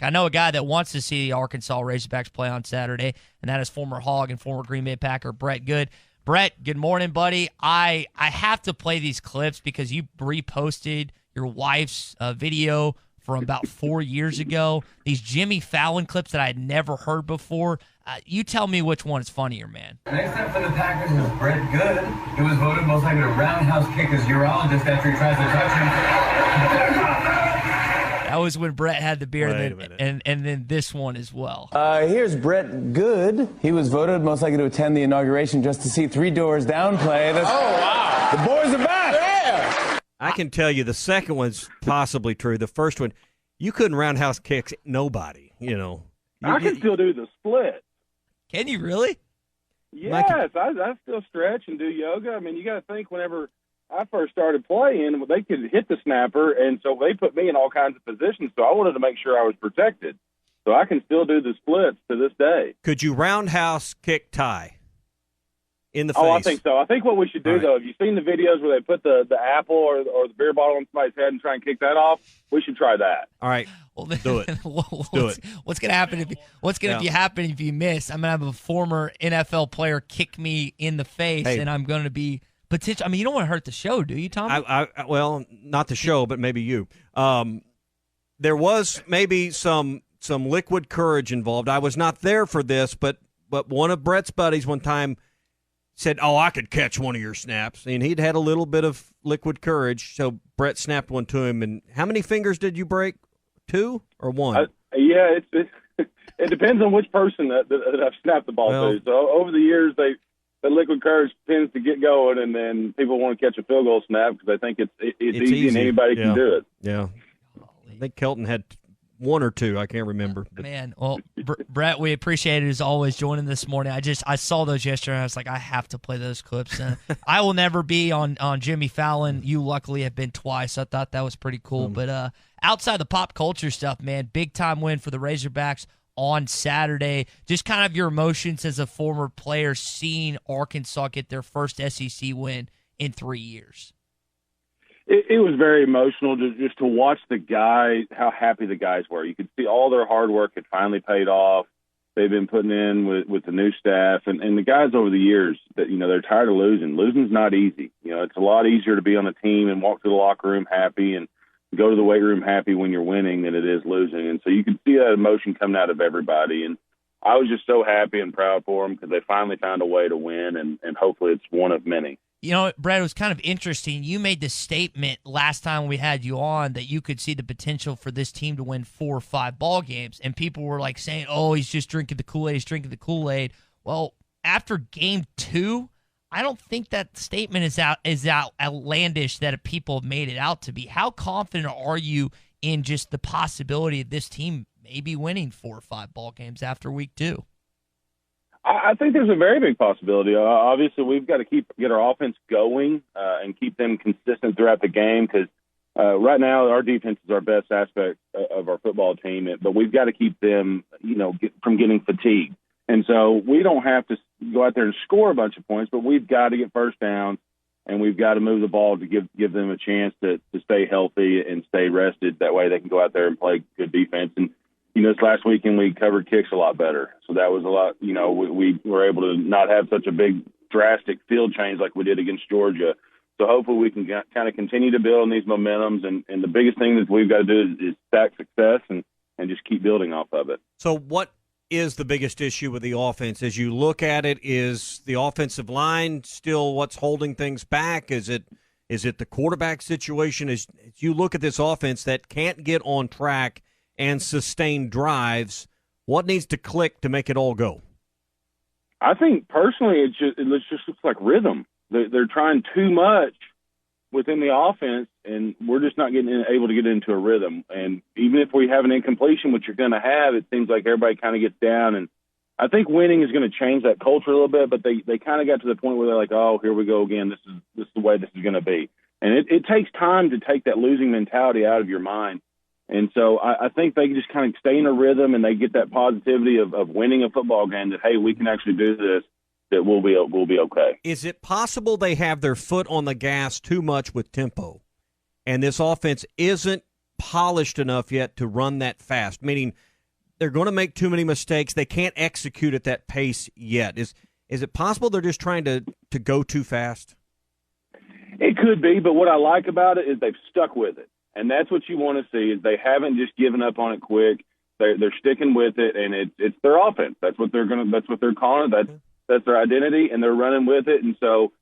I know a guy that wants to see the Arkansas Razorbacks play on Saturday, and that is former Hog and former Green Bay Packer Brett Goode. Brett, good morning, buddy. I have to play these clips because you reposted your wife's video from about 4 years ago. These Jimmy Fallon clips that I had never heard before. You tell me which one is funnier, man. Next up for the Packers is Brett Goode, who was voted most likely to roundhouse kick his urologist after he tries to touch him. That was when Brett had the beer, and then this one as well. Here's Brett Goode. He was voted most likely to attend the inauguration just to see Three Doors Down play. Oh, wow. The boys are back. Yeah. I can tell you the second one's possibly true. The first one, you couldn't roundhouse kick nobody, you know. I can still do the split. Can you really? Yes, I still stretch and do yoga. I mean, you got to think whenever I first started playing, they could hit the snapper, and so they put me in all kinds of positions, so I wanted to make sure I was protected. So I can still do the splits to this day. Could you roundhouse kick Ty in the face? Oh, I think so. I think what we should do, though, have you seen the videos where they put the apple or the beer bottle on somebody's head and try and kick that off? We should try that. All right. Well, do it. What's going to happen if you miss? I'm going to have a former NFL player kick me in the face, and I'm going to be potential. I mean, you don't want to hurt the show, do you, Tom? Well, not the show, but maybe you. There was maybe some liquid courage involved. I was not there for this, but one of Brett's buddies one time said, "Oh, I could catch one of your snaps," and he'd had a little bit of liquid courage. So Brett snapped one to him. And how many fingers did you break? 2 or 1? Yeah, it depends on which person that I've snapped the ball to. So over the years, the liquid courage tends to get going, and then people want to catch a field goal snap because they think it's easy and anybody can do it. Yeah, I think Kelton had 1 or 2. I can't remember. Man, well, Brett, we appreciate it as always joining this morning. I saw those yesterday, and I was like, I have to play those clips. I will never be on Jimmy Fallon. You luckily have been twice. I thought that was pretty cool. But outside the pop culture stuff, man, big-time win for the Razorbacks on Saturday. Just kind of your emotions as a former player seeing Arkansas get their first SEC win in 3 years. It was very emotional just to watch the guys, how happy the guys were. You could see all their hard work had finally paid off. They've been putting in with the new staff and the guys over the years that, you know, they're tired of losing. Losing's not easy. You know, it's a lot easier to be on a team and walk to the locker room happy and go to the weight room happy when you're winning than it is losing. And so you can see that emotion coming out of everybody. And I was just so happy and proud for them because they finally found a way to win, and hopefully it's one of many. You know, Brad, it was kind of interesting. You made the statement last time we had you on that you could see the potential for this team to win 4 or 5 ball games, and people were like saying, "Oh, he's just drinking the Kool-Aid. He's drinking the Kool-Aid." Well, after game 2, I don't think that statement is outlandish that people have made it out to be. How confident are you in just the possibility of this team maybe winning 4 or 5 ball games after week 2? I think there's a very big possibility. Obviously, we've got to get our offense going and keep them consistent throughout the game because right now our defense is our best aspect of our football team, but we've got to keep them, from getting fatigued. And so we don't have to go out there and score a bunch of points, but we've got to get first downs and we've got to move the ball to give them a chance to stay healthy and stay rested. That way they can go out there and play good defense. And this last weekend we covered kicks a lot better. So that was a lot, we were able to not have such a big drastic field change like we did against Georgia. So hopefully we can kind of continue to build on these momentums. And the biggest thing that we've got to do is stack success and just keep building off of it. So what is the biggest issue with the offense? As you look at it, is the offensive line still what's holding things back? Is it the quarterback situation? As you look at this offense that can't get on track and sustain drives, what needs to click to make it all go? I think personally it just looks like rhythm. They're trying too much within the offense, and we're just not able to get into a rhythm. And even if we have an incompletion, which you're going to have, it seems like everybody kind of gets down. And I think winning is going to change that culture a little bit, but they kind of got to the point where they're like, oh, here we go again. This is the way this is going to be. And it takes time to take that losing mentality out of your mind. And so I think they just kind of stay in a rhythm and they get that positivity of winning a football game that, hey, we can actually do this, that we'll be okay. Is it possible they have their foot on the gas too much with tempo and this offense isn't polished enough yet to run that fast? Meaning they're going to make too many mistakes. They can't execute at that pace yet. Is it possible they're just trying to go too fast? It could be, but what I like about it is they've stuck with it. And that's what you want to see is they haven't just given up on it quick. They're sticking with it, and it's their offense. That's what they're calling it. That's their identity, and they're running with it. And so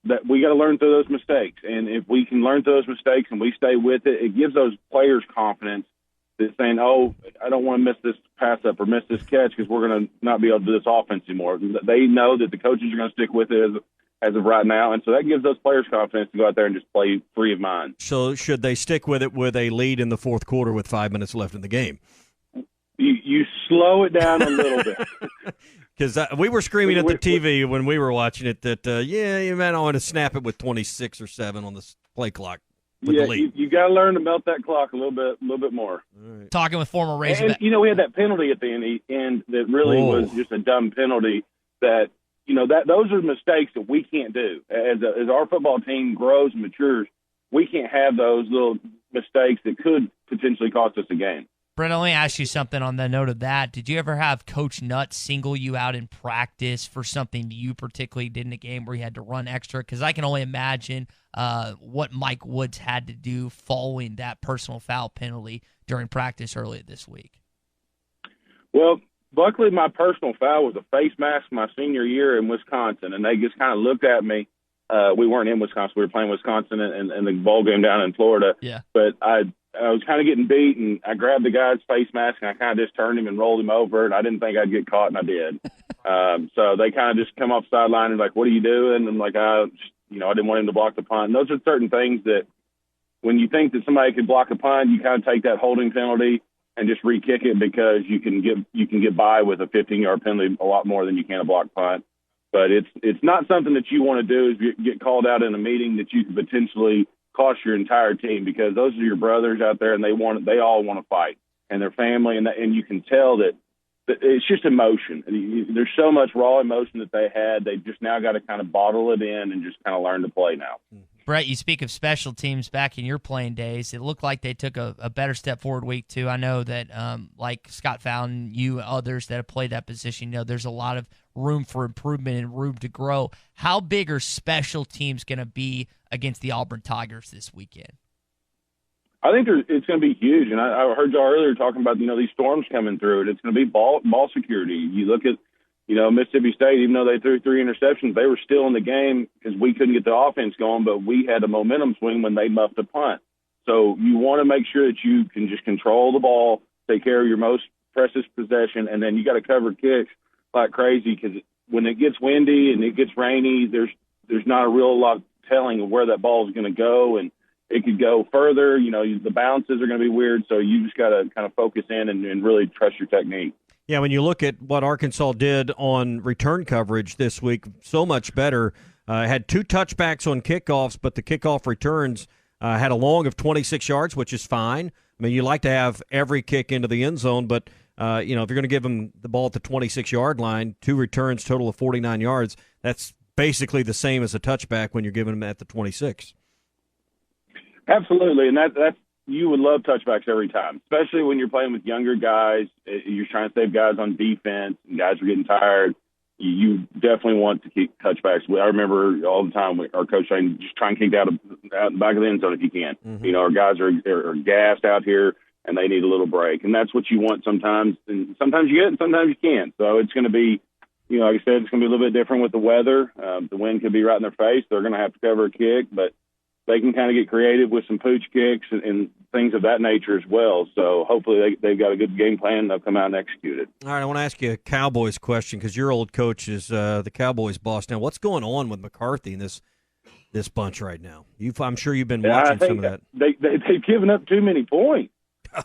that we got to learn through those mistakes. And if we can learn through those mistakes and we stay with it, it gives those players confidence that saying, oh, I don't want to miss this pass up or miss this catch because we're going to not be able to do this offense anymore. They know that the coaches are going to stick with it as of right now, and so that gives those players confidence to go out there and just play free of mind. So should they stick with it with a lead in the fourth quarter with 5 minutes left in the game? You slow it down a little bit. Because we were screaming at the TV when we were watching it that, you might want to snap it with 26 or 7 on the play clock. Yeah, you got to learn to melt that clock a little bit more. Right. Talking with former Razorback. And, we had that penalty at the end that really was just a dumb penalty that, those are mistakes that we can't do. As our football team grows and matures, we can't have those little mistakes that could potentially cost us a game. Brett, let me ask you something on the note of that. Did you ever have Coach Nutt single you out in practice for something you particularly did in a game where you had to run extra? Because I can only imagine what Mike Woods had to do following that personal foul penalty during practice earlier this week. Well, luckily my personal foul was a face mask my senior year in Wisconsin, and they just kind of looked at me. We weren't in Wisconsin. We were playing Wisconsin and the bowl game down in Florida. Yeah. But I was kind of getting beat, and I grabbed the guy's face mask, and I kind of just turned him and rolled him over, and I didn't think I'd get caught, and I did. So they kind of just come off the sideline and like, what are you doing? And I'm like, I didn't want him to block the punt. And those are certain things that when you think that somebody could block a punt, you kind of take that holding penalty and just re-kick it because you can get by with a 15-yard penalty a lot more than you can a block punt. But it's not something that you want to do is get called out in a meeting that you could potentially cost your entire team because those are your brothers out there and they all want to fight and their family and you can tell that it's just emotion. There's so much raw emotion that they had. They just now got to kind of bottle it in and just kind of learn to play now. Brett, you speak of special teams back in your playing days. It looked like they took a better step forward week 2. I know that like Scott Fountain, you, others that have played that position, there's a lot of room for improvement and room to grow. How big are special teams going to be against the Auburn Tigers this weekend? I think it's going to be huge. And I heard y'all earlier talking about, these storms coming through, and it's going to be ball security. You look at, Mississippi State, even though they threw 3 interceptions, they were still in the game because we couldn't get the offense going, but we had a momentum swing when they muffed a punt. So you want to make sure that you can just control the ball, take care of your most precious possession, and then you got to cover kicks like crazy because when it gets windy and it gets rainy, there's not a real lot telling of where that ball is going to go, and it could go further. The bounces are going to be weird, so you just got to kind of focus in and really trust your technique. Yeah, when you look at what Arkansas did on return coverage this week, so much better. Had 2 touchbacks on kickoffs, but the kickoff returns had a long of 26 yards, which is fine. I mean, you like to have every kick into the end zone, but if you're going to give them the ball at the 26-yard line, 2 returns, total of 49 yards, that's basically the same as a touchback when you're giving them at the 26. Absolutely, and that's you would love touchbacks every time, especially when you're playing with younger guys. You're trying to save guys on defense, and guys are getting tired. You definitely want to keep touchbacks. I remember all the time our coach saying, just try and kick out the back of the end zone if you can. Mm-hmm. Our guys are gassed out here, and they need a little break. And that's what you want sometimes. And sometimes you get it, and sometimes you can't. So it's going to be, like I said, it's going to be a little bit different with the weather. The wind could be right in their face. They're going to have to cover a kick, but they can kind of get creative with some pooch kicks and things of that nature as well. So hopefully they've got a good game plan and they'll come out and execute it. All right, I want to ask you a Cowboys question because your old coach is the Cowboys boss now. What's going on with McCarthy and this bunch right now? I'm sure you've been watching some of that. They've given up too many points.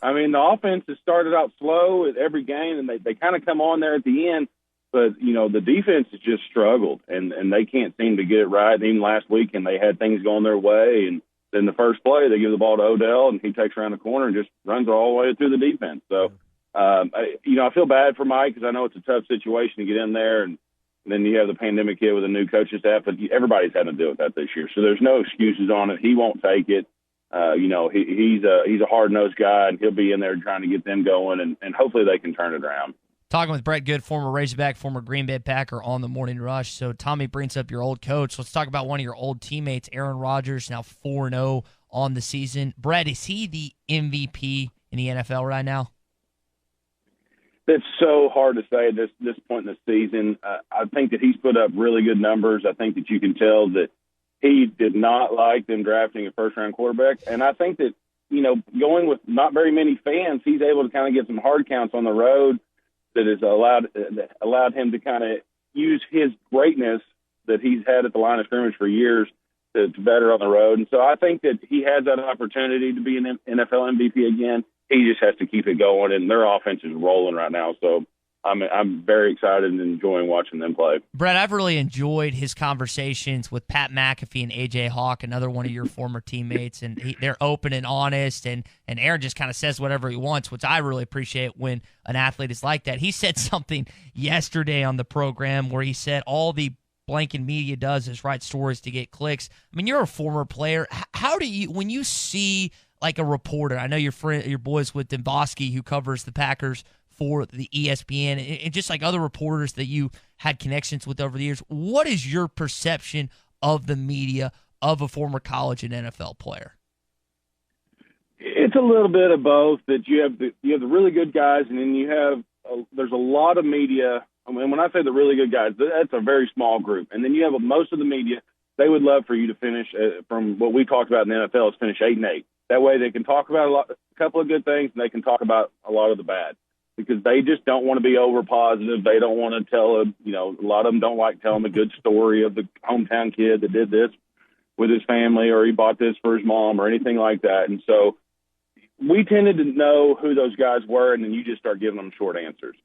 I mean, the offense has started out slow at every game, and they kind of come on there at the end. But, the defense has just struggled, and they can't seem to get it right. And even last week, and they had things going their way, and then the first play, they give the ball to Odell, and he takes around the corner and just runs all the way through the defense. So, I feel bad for Mike because I know it's a tough situation to get in there, and then you have the pandemic hit with a new coaching staff. But everybody's had to deal with that this year, so there's no excuses on it. He won't take it. He's a hard-nosed guy, and he'll be in there trying to get them going, and hopefully they can turn it around. Talking with Brett Goode, former Razorback, former Green Bay Packer on the Morning Rush. So Tommy brings up your old coach. Let's talk about one of your old teammates, Aaron Rodgers, now 4-0 on the season. Brett, is he the MVP in the NFL right now? It's so hard to say at this point in the season. I think that he's put up really good numbers. I think that you can tell that he did not like them drafting a first-round quarterback. And I think that, going with not very many fans, he's able to kind of get some hard counts on the road that has allowed him to kind of use his greatness that he's had at the line of scrimmage for years to better on the road. And so I think that he has that opportunity to be an NFL MVP again. He just has to keep it going, and their offense is rolling right now. So I'm very excited and enjoying watching them play. Brett, I've really enjoyed his conversations with Pat McAfee and A.J. Hawk, another one of your former teammates, and they're open and honest, and Aaron just kind of says whatever he wants, which I really appreciate when an athlete is like that. He said something yesterday on the program where he said all the blanket media does is write stories to get clicks. I mean, you're a former player. How do you, when you see like a reporter, I know your boys with Demboski who covers the Packers for the ESPN, and just like other reporters that you had connections with over the years, what is your perception of the media of a former college and NFL player? It's a little bit of both. That you have the really good guys, and then there's a lot of media. I mean, when I say the really good guys, that's a very small group. And then you have most of the media. They would love for you to finish from what we talked about in the NFL is finish 8-8. That way they can talk about a couple of good things, and they can talk about a lot of the bad, because they just don't want to be over positive. They don't want to tell a lot of them don't like telling the good story of the hometown kid that did this with his family, or he bought this for his mom, or anything like that. And so we tended to know who those guys were, and then you just start giving them short answers.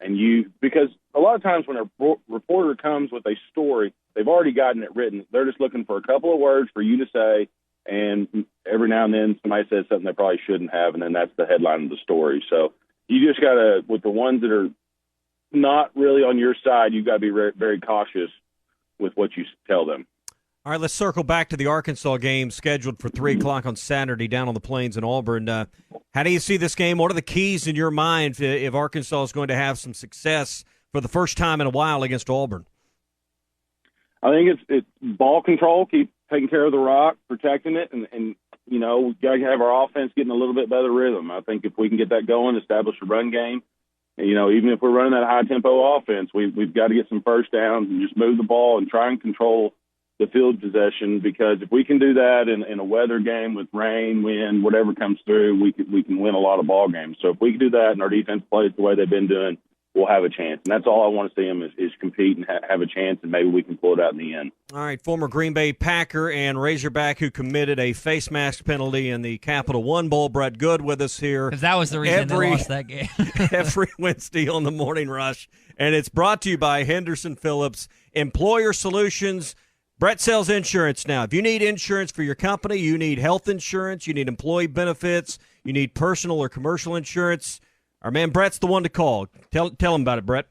Because a lot of times when a reporter comes with a story, they've already gotten it written. They're just looking for a couple of words for you to say, and every now and then somebody says something they probably shouldn't have, and then that's the headline of the story. So you just got to, with the ones that are not really on your side, you've got to be very, very cautious with what you tell them. All right, let's circle back to the Arkansas game scheduled for 3 o'clock on Saturday down on the Plains in Auburn. How do you see this game? What are the keys in your mind if Arkansas is going to have some success for the first time in a while against Auburn? I think it's ball control, keep taking care of the rock, protecting it, and we've got to have our offense getting a little bit better rhythm. I think if we can get that going, establish a run game, even if we're running that high-tempo offense, we've got to get some first downs and just move the ball and try and control the field possession, because if we can do that in a weather game with rain, wind, whatever comes through, we can win a lot of ball games. So if we can do that and our defense plays the way they've been doing, we'll have a chance. And that's all I want to see them is compete and have a chance, and maybe we can pull it out in the end. All right, former Green Bay Packer and Razorback who committed a face mask penalty in the Capital One Bowl, Brett Goode, with us here. Because that was the reason they lost that game. Every Wednesday on the Morning Rush. And it's brought to you by Henderson Phillips Employer Solutions. Brett sells insurance now. If you need insurance for your company, you need health insurance, you need employee benefits, you need personal or commercial insurance, our man Brett's the one to call. Tell him about it, Brett.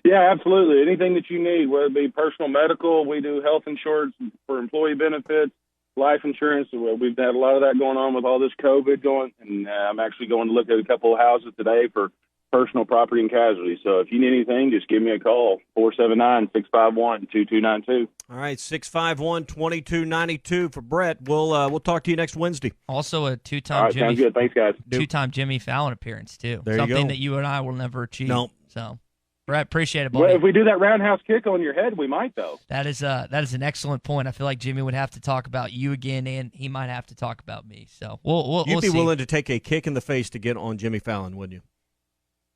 Yeah, absolutely. Anything that you need, whether it be personal, medical, we do health insurance for employee benefits, life insurance. We've had a lot of that going on with all this COVID going, and I'm actually going to look at a couple of houses today for personal property and casualty. So if you need anything, just give me a call, 479-651-2292. All right, 651-2292 for Brett. We'll talk to you next Wednesday. Also a two-time All right, sounds good. Thanks, guys. Two-time Jimmy Fallon appearance, too. There Something you go. that you and I will never achieve. No. So, Brett, appreciate it, buddy. Well, if we do that roundhouse kick on your head, we might, though. That is an excellent point. I feel like Jimmy would have to talk about you again, and he might have to talk about me. So we'll You'd be see. willing to take a kick in the face to get on Jimmy Fallon, wouldn't you?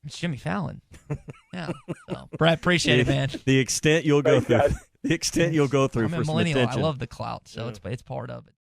It's Jimmy Fallon. Yeah. So, Brett, appreciate it, man. The extent you'll go Thanks, through. guys. The extent you'll go through I'm for a some millennial. attention. I love the clout, so it's part of it.